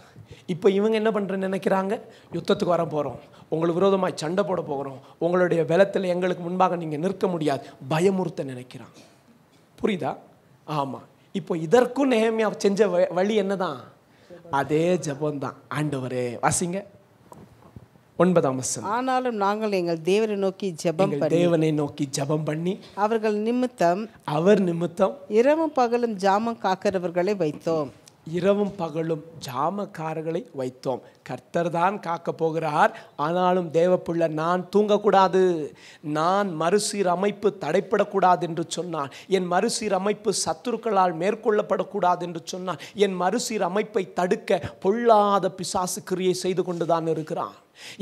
இப்போ இவங்க என்ன பண்ணுறேன்னு நினைக்கிறாங்க? யுத்தத்துக்கு வர போகிறோம், உங்களுக்கு விரோதமாக சண்டை போட போகிறோம், உங்களுடைய பலத்தில் எங்களுக்கு முன்பாக நீங்கள் நிற்க முடியாது, பயமுறுத்த நினைக்கிறாங்க. புரியுதா? ஆமாம். இப்போ இதற்கும் நெஹெமியா செஞ்ச வழி என்னதான்? அதே ஜெபம் தான். ஆண்டவரே, வாசிங்க. 9ஆம் வசனம். ஆனாலும் நாங்கள் எங்கள் தேவனை நோக்கி ஜெபம் எங்கள் தேவனை நோக்கி ஜெபம் பண்ணி அவர்கள் நிமித்தம் அவர் நிமித்தம் இரவும் பகலும் ஜாமம் காக்கிறவர்களை வைத்தோம். இரவும் பகலும் ஜாமக்காரர்களை வைத்தோம். கர்த்தர் தான் காக்க போகிறார். ஆனாலும் தேவப்புள்ள நான் தூங்கக்கூடாது, நான் மறுசீர் அமைப்பு தடைப்படக்கூடாது என்று சொன்னான். என் மறுசீர் அமைப்பு சத்துருக்களால் மேற்கொள்ளப்படக்கூடாது என்று சொன்னான். என் மறுசீர் அமைப்பை தடுக்க பொல்லாத பிசாசு கிரியை செய்து கொண்டுதான் இருக்கிறான்.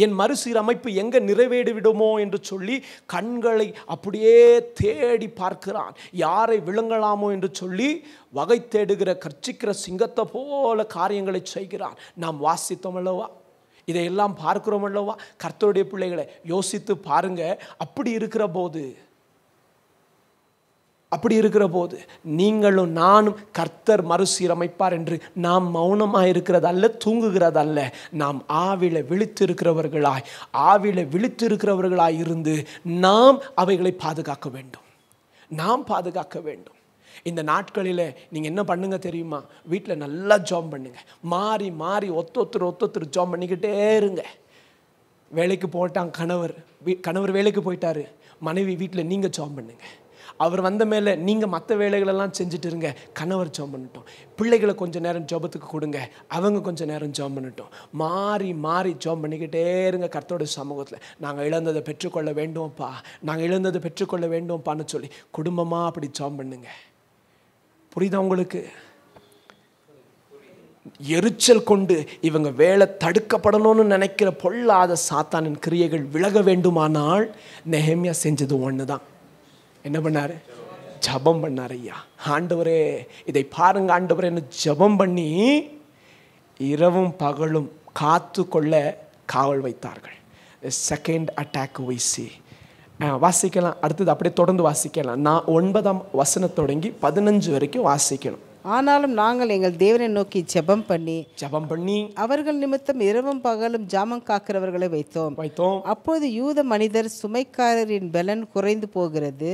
என் மறுசீர் அமைப்பு எங்கே நிறைவேறி விடுமோ என்று சொல்லி கண்களை அப்படியே தேடி பார்க்கிறான். யாரை விழுங்கலாமோ என்று சொல்லி வகை தேடுகிற கர்ச்சிக்கிற சிங்கத்தை போல காரியங்களை செய்கிறான். நாம் வாசித்தோம் அல்லவா, இதையெல்லாம் பார்க்கிறோம் அல்லவா? கர்த்தருடைய பிள்ளைகளை யோசித்து பாருங்க. அப்படி இருக்கிற போது நீங்களும் நானும் கர்த்தர் மறுசீரமைப்பார் என்று நாம் மௌனமாக இருக்கிறதல்ல, தூங்குகிறதல்ல. நாம் ஆவில விழித்திருக்கிறவர்களாய் இருந்து நாம் அவைகளை பாதுகாக்க வேண்டும். இந்த நாட்களில் நீங்கள் என்ன பண்ணுங்க தெரியுமா? வீட்டில் நல்லா ஜாம் பண்ணுங்க. மாறி மாறி ஒத்தொத்தர் ஜாம் பண்ணிக்கிட்டே இருங்க. வேலைக்கு போட்டான் கணவர் வேலைக்கு போயிட்டாரு, மனைவி வீட்டில் நீங்கள் ஜாம் பண்ணுங்க. அவர் வந்த மேலே நீங்கள் மற்ற வேலைகளெல்லாம் செஞ்சுட்டு இருங்க, கணவர் ஜாம் பண்ணட்டும். பிள்ளைகளை கொஞ்சம் நேரம் ஜாபத்துக்கு கொடுங்க, அவங்க கொஞ்சம் நேரம் ஜாம் பண்ணட்டும். மாறி மாறி ஜாம் பண்ணிக்கிட்டே இருங்க கர்த்தருடைய சமூகத்தில். நாங்கள் இழந்ததை பெற்றுக்கொள்ள வேண்டும்ப்பான்னு சொல்லி குடும்பமாக அப்படி ஜாம் பண்ணுங்க. புரியுதா உங்களுக்கு? எரிச்சல் கொண்டு இவங்க வேலை தடுக்கப்படணும்னு நினைக்கிற பொல்லாத சாத்தானின் கிரியைகள் விலக வேண்டுமானால் நெஹெமியா செஞ்சது ஒன்று தான். என்ன பண்ணாரு? ஜபம் பண்ணார். ஐயா ஆண்டவரே இதை பாருங்க ஆண்டவரேன்னு ஜபம் பண்ணி இரவும் பகலும் காத்து கொள்ள காவல் வைத்தார்கள். Second attack we see. வாசிக்கலாம். அடுத்தது அப்படியே தொடர்ந்து வாசிக்கலாம். நான் 9ஆம் வசனம் தொடங்கி 15 வரைக்கும் வாசிக்கணும். ஆனாலும் நாங்கள் எங்கள் தேவனை நோக்கி ஜெபம் பண்ணி அவர்கள் நிமித்தம் இரவும் பகலும் ஜாமம் காக்கிறவர்களை வைத்தோம். அப்போது யூத மனிதர் சுமைக்காரரின் பலன் குறைந்து போகிறது,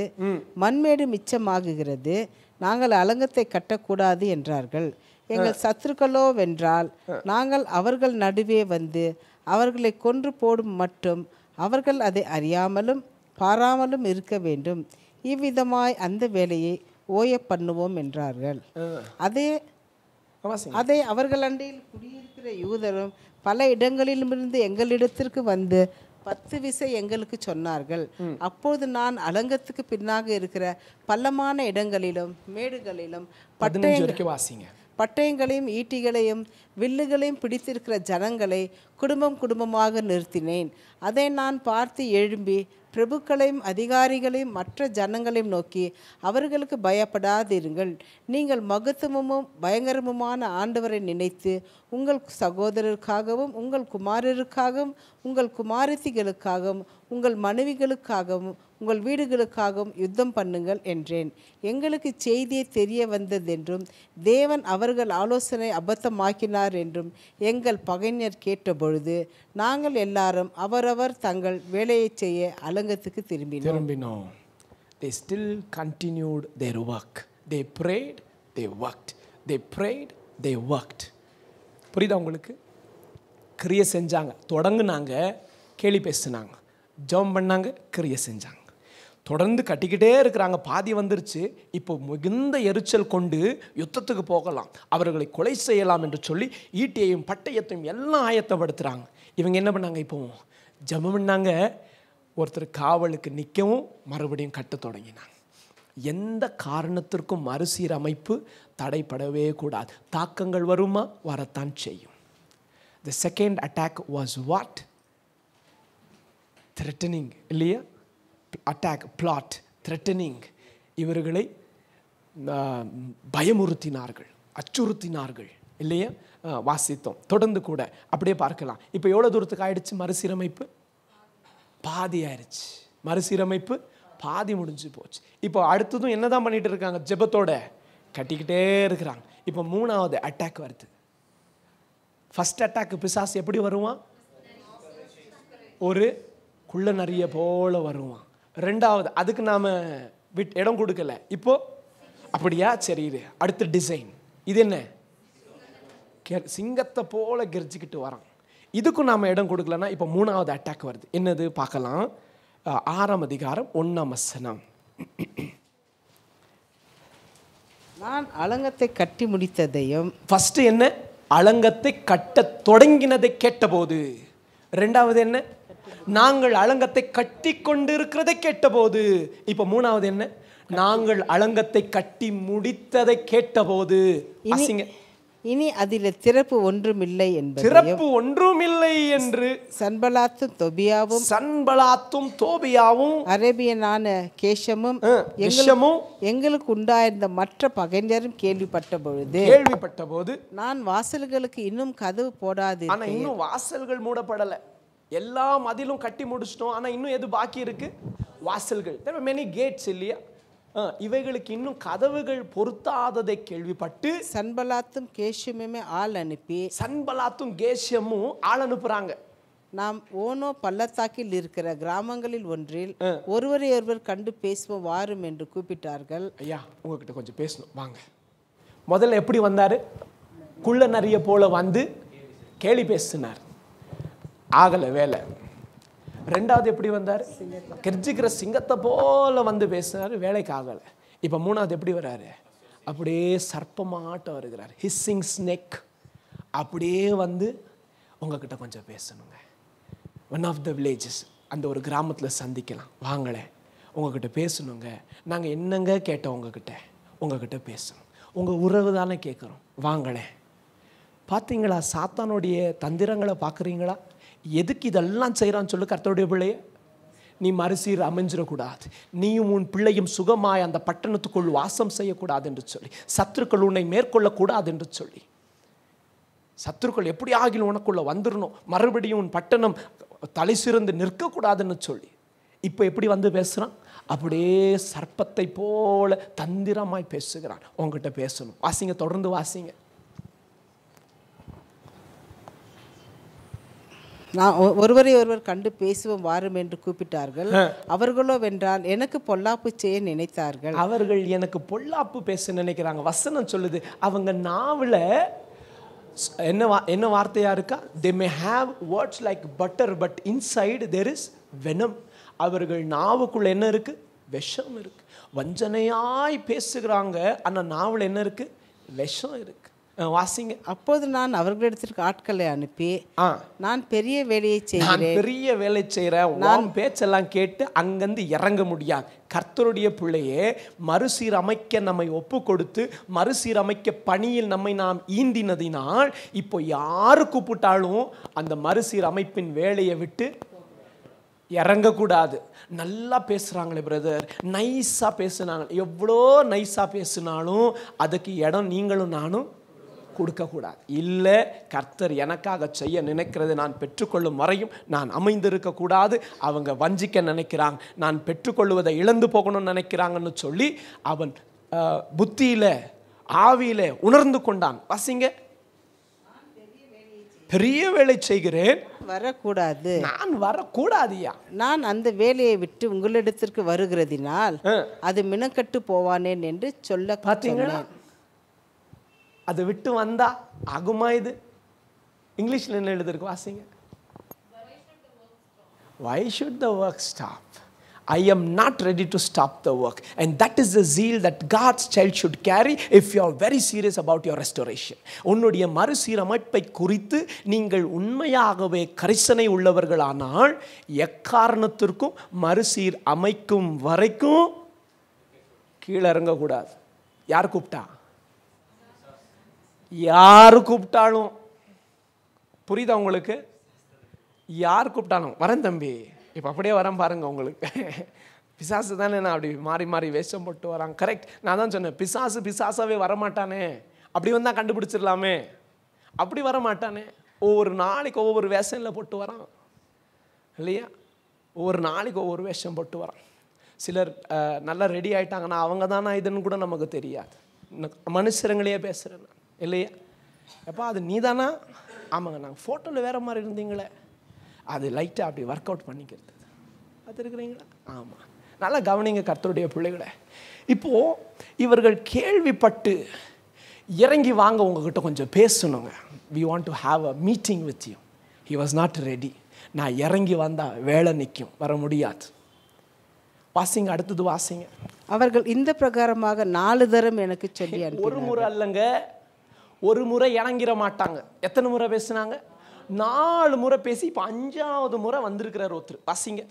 மண்மேடு மிச்சமாகுகிறது, நாங்கள் அலங்கத்தை கட்டக்கூடாது என்றார்கள். எங்கள் சத்துருக்களோ வென்றால் நாங்கள் அவர்கள் நடுவே வந்து அவர்களை கொன்று போடும் மட்டும் அவர்கள் அதை அறியாமலும் பாராமலும் இருக்க வேண்டும். இவ்விதமாய் அந்த வேலையை ஓய பண்ணுவோம் என்றார்கள். அதை அவர்கள் அண்டையில் குடியிருக்கிற யூதரும் பல இடங்களிலிருந்து எங்களிடத்திற்கு வந்து 10 விசை எங்களுக்கு சொன்னார்கள். அப்போது நான் அலங்கத்துக்கு பின்னாக இருக்கிற பள்ளமான இடங்களிலும் மேடுகளிலும் பட்டயங்களையும் ஈட்டிகளையும் வில்லுகளையும் பிடித்திருக்கிற ஜனங்களை குடும்பமாக நிறுத்தினேன். அதை நான் பார்த்து எழும்பி பிரபுக்களையும் அதிகாரிகளையும் மற்ற ஜனங்களையும் நோக்கி அவர்களுக்கு பயப்படாதிருங்கள். நீங்கள் மகத்துவமும் பயங்கரமுமான ஆண்டவரை நினைத்து உங்கள் சகோதரருக்காகவும் உங்கள் குமாரருக்காகவும் உங்கள் குமாரத்திகளுக்காகவும் உங்கள் மனைவிகளுக்காகவும் உங்கள் வீடுகளுக்காகவும் யுத்தம் பண்ணுங்கள் என்றேன். எங்களுக்கு செய்தியை தெரிய வந்ததென்றும் தேவன் அவர்கள் ஆலோசனை அபத்தமாக்கினார் என்றும் எங்கள் பகைஞர் கேட்டபொழுது நாங்கள் எல்லாரும் அவரவர் தங்கள் வேலையை செய்ய அலங்கத்துக்கு திரும்பினோம். They still continued their work. They prayed, they worked. They prayed, they worked. புரியுதா உங்களுக்கு? கிரியை செஞ்சாங்க, தொடங்குனாங்க, கேலி பேசினாங்க, ஜெபம் பண்ணாங்க, கிரியை செஞ்சாங்க, தொடர்ந்து கட்டிக்கிட்டே இருக்கிறாங்க. பாதி வந்துருச்சு. இப்போ மிகுந்த எரிச்சல் கொண்டு யுத்தத்துக்கு போகலாம், அவர்களை கொலை செய்யலாம் என்று சொல்லி ஈட்டியையும் பட்டயத்தையும் எல்லாம் ஆயத்தப்படுத்துகிறாங்க. இவங்க என்ன பண்ணாங்க? இப்போ ஜெபம் பண்ணாங்க. ஒருத்தர் காவலுக்கு நிற்கவும் மறுபடியும் கட்ட தொடங்கினாங்க. எந்த காரணத்திற்கும் மறுசீரமைப்பு தடைப்படவே கூடாது. தாக்கங்கள் வருமா? வரத்தான் செய்யும். The second attack was what? Threatening. இல்லையா? Attack, plot, threatening. இவர்களை பயமுறுத்தினார்கள், அச்சுறுத்தினார்கள். இல்லையா? வாசித்தோம். தொடர்ந்து கூட அப்படியே பார்க்கலாம். இப்போ எவ்வளோ தூரத்துக்கு ஆயிடுச்சு மறுசீரமைப்பு? பாதி ஆயிடுச்சு. மறுசீரமைப்பு பாதி முடிஞ்சு போச்சு. இப்போ அடுத்ததும் என்ன தான் பண்ணிட்டு இருக்காங்க? ஜெபத்தோட கட்டிக்கிட்டே இருக்கிறாங்க. இப்போ 3வது அட்டாக் வருது. ஃபர்ஸ்ட் அட்டாக் பிசாசு எப்படி வருவான்? ஒரு குள்ள நரிய போல வருவான். 2வது அதுக்கு நாம இடம் கொடுக்கல. இப்போ அப்படியா? சரி, இது அடுத்த டிசைன். இது என்ன? சிங்கத்தை போல கெர்ஜிக்கிட்டு வரான். இதுக்கும் நாம் இடம் கொடுக்கலன்னா இப்போ 3வது அட்டாக் வருது. என்னது பார்க்கலாம். 6ஆம் அதிகாரம் 1ஆம் வசனம். நான் அலங்கத்தை கட்டி முடித்ததையும். ஃபர்ஸ்ட் என்ன? அலங்கத்தை கட்ட தொடங்கினதை கேட்டபோது. 2வது என்ன? நாங்கள் அலங்கத்தை கட்டி கொண்டிருக்கிறதை கேட்டபோது. இப்போ 3வது என்ன? நாங்கள் அலங்கத்தை கட்டி முடித்ததை கேட்டபோது. இனி அதில் திறப்பு ஒன்றுமில்லை என்பது. திறப்பு ஒன்றுமில்லை என்று சன்பலாத்தும் தோபியாவும் அரேபியனான கேஷமும் எங்களுக்கு உண்டாயிருந்த மற்ற பகைஞரும் கேள்விப்பட்ட பொழுது நான் வாசல்களுக்கு இன்னும் கதவு போடாது. ஆனா இன்னும் வாசல்கள் மூடப்படல. எல்லா மதிலும் கட்டி முடிச்சிட்டோம். ஆனா இன்னும் எது பாக்கி இருக்கு? வாசல்கள். there were many gates இல்லையா? இவைகளுக்கு இன்னும் கதவுகள் பொருத்தாததை கேள்விப்பட்டு சன்பலாத்தும் கேஷமுமே ஆள் அனுப்பி. சன்பலாத்தும் கேஷமும் ஆள் அனுப்புறாங்க. நாம் ஓனோ பள்ளத்தாக்கில் இருக்கிற கிராமங்களில் ஒன்றில் ஒருவரை ஒருவர் கண்டு பேசுவோம் வாரும் என்று கூப்பிட்டார்கள். ஐயா உங்ககிட்ட கொஞ்சம் பேசணும் வாங்க. முதல்ல எப்படி வந்தாரு? குள்ள நரிய போல வந்து கேலி பேசினார். ஆகல வேலை. 2வது எப்படி வந்தார்? கெர்ஜிக்கிற சிங்கத்தை போல வந்து பேசினார். வேலைக்கு ஆகல. இப்போ 3வது எப்படி வர்றாரு? அப்படியே சர்ப்பமாட்டம் வருகிறார். Hissing snake. அப்படியே வந்து உங்ககிட்ட கொஞ்சம் பேசணுங்க. ஒன் ஆஃப் த வில்லேஜஸ், அந்த ஒரு கிராமத்தில் சந்திக்கலாம் வாங்களேன், உங்ககிட்ட பேசணுங்க. நாங்கள் என்னங்க கேட்டோம் உங்ககிட்ட பேசணும். உங்கள் உறவு தானே கேட்குறோம், வாங்களேன். பார்த்தீங்களா சாத்தானுடைய தந்திரங்களை பார்க்குறீங்களா? எதுக்கு இதெல்லாம் செய்கிறான்னு சொல்லு கர்த்தருடைய பிள்ளைய. நீ மறுசீர் அமைஞ்சிடக்கூடாது, நீயும் உன் பிள்ளையும் சுகமாய் அந்த பட்டணத்துக்குள் வாசம் செய்யக்கூடாது என்று சொல்லி, சத்துருக்கள் உன்னை மேற்கொள்ளக்கூடாது என்று சொல்லி, சத்துருக்கள் எப்படி ஆகிலும் உனக்குள்ள வந்துடணும், மறுபடியும் உன் பட்டணம் தலை சிறந்து நிற்கக்கூடாதுன்னு சொல்லி இப்போ எப்படி வந்து பேசுகிறான்? அப்படியே சர்ப்பத்தை போல தந்திரமாய் பேசுகிறான். உங்ககிட்ட பேசணும். வாசிங்க, தொடர்ந்து வாசிங்க. நான் ஒருவரை ஒருவர் கண்டு பேசுவோம் வாரும் என்று கூப்பிட்டார்கள். அவர்களோ வென்றால் எனக்கு பொல்லாப்பு செய்ய நினைத்தார்கள். அவர்கள் எனக்கு பொல்லாப்பு பேச நினைக்கிறாங்க. வசனம் சொல்லுது, அவங்க நாவில் என்ன வார்த்தையா இருக்கா? they may have words like butter but inside there is venom. அவர்கள் நாவுக்குள்ள என்ன இருக்கு? விஷம் இருக்கு. வஞ்சனையாய் பேசுகிறாங்க, ஆனா நாவில் என்ன இருக்கு? விஷம் இருக்கு. வாசிங்க. அப்போது நான் அவர்களிடத்திற்கு ஆட்களை அனுப்பி, நான் பெரிய வேலையை செய்கிறேன், நான் பேச்செல்லாம் கேட்டு அங்கிருந்து இறங்க முடியாது. கர்த்தருடைய பிள்ளையே, மறுசீரமைக்க நம்மை ஒப்பு கொடுத்து மறுசீரமைக்க பணியில் நம்மை நாம் ஈந்தினதினால் இப்போ யாரு கூப்பிட்டாலும் அந்த மறுசீரமைப்பின் வேலையை விட்டு இறங்கக்கூடாது. நல்லா பேசுகிறாங்களே பிரதர், நைஸாக பேசுனாங்க. எவ்வளோ நைஸாக பேசினாலும் அதுக்கு இடம் நீங்களும் நானும் கொடுக்கக்கூடாது. இல்லை, கர்த்தர் எனக்காக செய்ய நினைக்கிறது நான் பெற்றுக்கொள்ளும் வரையும் நான் அமைந்திருக்கக்கூடாது. அவங்க வஞ்சிக்க நினைக்கிறாங்க, நான் பெற்றுக்கொள்வதை இழந்து போகணும்னு நினைக்கிறாங்கன்னு சொல்லி அவன் புத்தியில் ஆவியில் உணர்ந்து கொண்டான். வாசிங்க. பெரிய வேலை செய்கிறேன், வரக்கூடாது, நான் வரக்கூடாதியா, நான் அந்த வேலையை விட்டு உங்களிடத்திற்கு வருகிறதினால் அது மினக்கட்டு போவானேன் என்று சொல்ல. பார்த்தீங்களா? அதை விட்டு வந்தா ஆகுமா? இது இங்கிலீஷ்ல என்ன எழுதிருக்கு? வாசிங்க. Why should the work stop? I am not ready to stop the work, and that is the zeal that God's child should carry if you are very serious about your restoration. உன்னுடைய மறுசீரமைப்பை குறித்து நீங்கள் உண்மையாகவே கரிசனை உள்ளவர்களானால் எக்காரணத்திற்கும் மறுசீர் அமைக்கும் வரைக்கும் கீழே இறங்கக்கூடாது. யார் கூப்பிட்டா? யாரு கூப்பிட்டாலும், புரியுதா உங்களுக்கு? யார் கூப்பிட்டாலும் வரேன் தம்பி, இப்போ அப்படியே வரேன் பாருங்க. உங்களுக்கு பிசாசு தானே, நான் அப்படி மாறி மாறி வேஷம் போட்டு வராங்க. கரெக்ட், நான் தான் சொன்னேன், பிசாசாவே வரமாட்டானே. அப்படி வந்தால் கண்டுபிடிச்சிடலாமே. அப்படி வரமாட்டானே. ஒவ்வொரு நாளைக்கு ஒவ்வொரு வேஷனில் போட்டு வரான் இல்லையா? ஒவ்வொரு நாளைக்கு ஒவ்வொரு வேஷம் போட்டு வரான். சிலர் நல்லா ரெடி ஆகிட்டாங்கன்னா அவங்க தானே இதுன்னு கூட நமக்கு தெரியாது. மனுஷருங்களையே பேசுகிறேன் நான் இல்லையா? எப்போ அது நீ தானா? ஆமாங்க, நாங்கள் ஃபோட்டோவில் வேறு மாதிரி இருந்தீங்களே, அது லைட்டாக அப்படி ஒர்க் அவுட் பண்ணிக்கிறது. அது இருக்கிறீங்களா? ஆமாம். நல்லா கவனிங்க கர்த்தருடைய பிள்ளைகளை. இப்போது இவர்கள் கேள்விப்பட்டு இறங்கி வாங்க, உங்ககிட்ட கொஞ்சம் பேசணுங்க. we want to have a meeting with you. he was not ready. நான் இறங்கி வந்தா வேலை நிற்கும், வர முடியாது. வாசிங்க, அடுத்தது வாசிங்க. அவர்கள் இந்த பிரகாரமாக 4 தரம் எனக்கு சொல்லி அனுப்பினார்கள். ஒரு முறை அல்லங்க, ஒரு முறை இறங்கிட மாட்டாங்க. எத்தனை முறை பேசினாங்க? 4 முறை பேசி இப்போ 5வது முறை வந்திருக்கிறார் ஒருத்தர். வாசிங்க.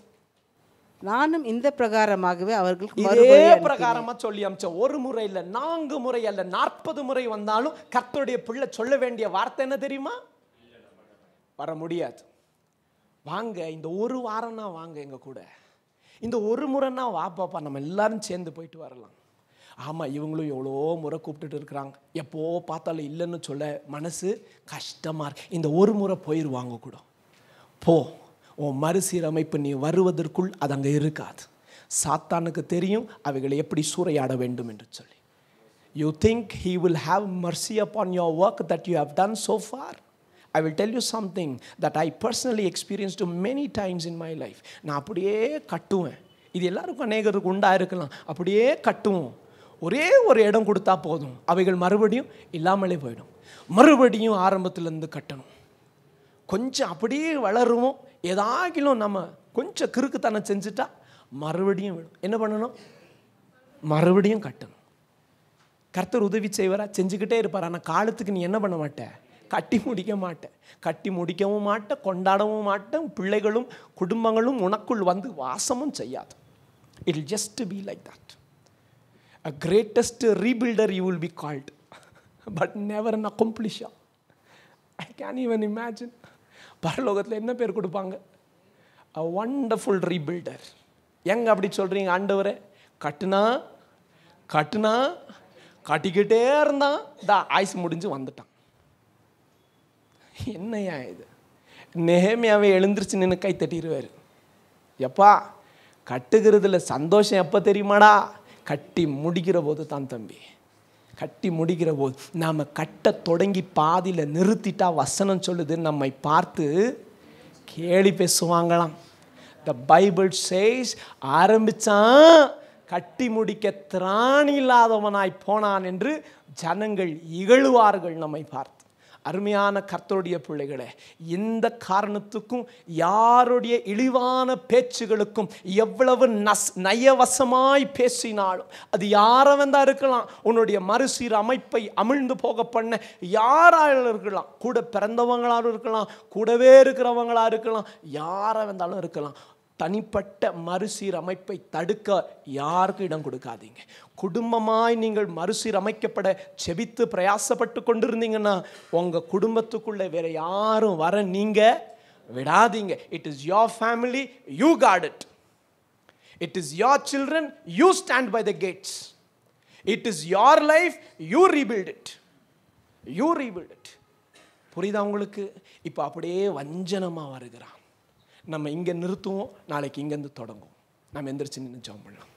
நானும் இந்த பிரகாரமாகவே அவர்களுக்கு இதே பிரகாரமா சொல்லி அமிச்சேன். ஒரு முறை இல்லை, 4 முறை அல்ல, 40 முறை வந்தாலும் கர்த்தருடைய பிள்ளை சொல்ல வேண்டிய வார்த்தை என்ன தெரியுமா? வர முடியாது. வாங்க, இந்த ஒரு வாரம்னா வாங்க எங்க கூட, இந்த ஒரு முறைன்னா வா பாப்பா, நம்ம எல்லாரும் சேர்ந்து போயிட்டு வரலாம். ஆமாம், இவங்களும் எவ்வளோ முறை கூப்பிட்டுட்டு இருக்கிறாங்க, எப்போ பார்த்தாலும் இல்லைன்னு சொல்ல மனசு கஷ்டமாக இருக்கு. இந்த ஒரு முறை போயிடுவாங்க கூட. போ, உன் மறுசீரமைப்பு நீ வருவதற்குள் அது அங்கே இருக்காது. சாத்தானுக்கு தெரியும் அவைகளை எப்படி சூறையாட வேண்டும் என்று சொல்லி. You think he will have mercy upon your work that you have done so far? I will tell you something that I personally experienced many times in my life. நான் அப்படியே கட்டுவேன். இது எல்லாருக்கும் அநேகருக்கு உண்டாக இருக்கலாம். அப்படியே கட்டுவோம். ஒரே ஒரு இடம் கொடுத்தா போதும், அவைகள் மறுபடியும் இல்லாமலே போயிடும். மறுபடியும் ஆரம்பத்திலேருந்து கட்டணும். கொஞ்சம் அப்படியே வளருவோம். ஏதாகிலும் நம்ம கொஞ்சம் கிறுக்குத்தனம் செஞ்சுட்டா மறுபடியும் விடும். என்ன பண்ணணும்? மறுபடியும் கட்டணும். கர்த்தர் உதவி செய்வாரா? செஞ்சுக்கிட்டே இருப்பார். ஆனால் காலத்துக்கு நீ என்ன பண்ண மாட்ட? கட்டி முடிக்க மாட்டேன். கட்டி முடிக்கவும் மாட்டேன், கொண்டாடவும் மாட்டேன். பிள்ளைகளும் குடும்பங்களும் உனக்குள் வந்து வாசமும் செய்யாது. It will just be like that. A greatest rebuilder you will be called, but never an accomplisher. I can't even imagine. பரலோகத்தில் என்ன பேர் கொடுப்பாங்க? A wonderful rebuilder. எங்க அப்படி சொல்றீங்க ஆண்டவரே? கட்டுனா கட்டுனா கட்டிக்கிட்டே இருந்தான், ஆயுசு முடிஞ்சு வந்துட்டான். என்னையா இது? நெகேமியாவே எழுந்திருச்சு நின்று கை தட்டிடுவார். எப்பா, கட்டுகிறதுல சந்தோஷம் எப்போ தெரியுமாடா? கட்டி முடிக்கிற போது தான் தம்பி. கட்டி முடிக்கிற போது. நாம் கட்ட தொடங்கி பாதியில் நிறுத்திட்டா வசனம் சொல்லுது நம்மை பார்த்து கேலி பேசுவாங்களாம். The Bible says, ஆரம்பிச்சான், கட்டி முடிக்க திராணி இல்லாதவனாய் போனான் என்று ஜனங்கள் இகழுவார்கள் நம்மை பார்த்து. அருமையான கர்த்தருடைய பிள்ளைகளே, இந்த காரணத்துக்கும் யாருடைய இழிவான பேச்சுகளுக்கும் எவ்வளவு நயவசமாய் பேசினாலும் அது யாரவன் தான் இருக்கலாம். உன்னுடைய மறுசீர் அமைப்பை அமிழ்ந்து போக பண்ண யாராலும் இருக்கலாம். கூட பிறந்தவங்களாலும் இருக்கலாம், கூடவே இருக்கிறவங்களா இருக்கலாம், யாராக வந்தாலும் இருக்கலாம். தனிப்பட்ட மறுசீர் அமைப்பை தடுக்க யாருக்கும் இடம் கொடுக்காதீங்க. குடும்பமாய் நீங்கள் மறுசீர் அமைக்கப்பட செபித்து பிரயாசப்பட்டு கொண்டிருந்தீங்கன்னா உங்கள் குடும்பத்துக்குள்ளே வேற யாரும் வர நீங்க விடாதீங்க. It is your family, you guard it. It is your children, you stand by the gates. It is your life, you rebuild it. You rebuild it. புரியுதா உங்களுக்கு? இப்போ அப்படியே வஞ்சனமாக வருகிறான். நம்ம இங்கே நிறுத்துவோம், நாளைக்கு இங்கேருந்து தொடங்குவோம். நம்ம எந்திரிச்சு நின்று ஜெபம் பண்ணலாம்.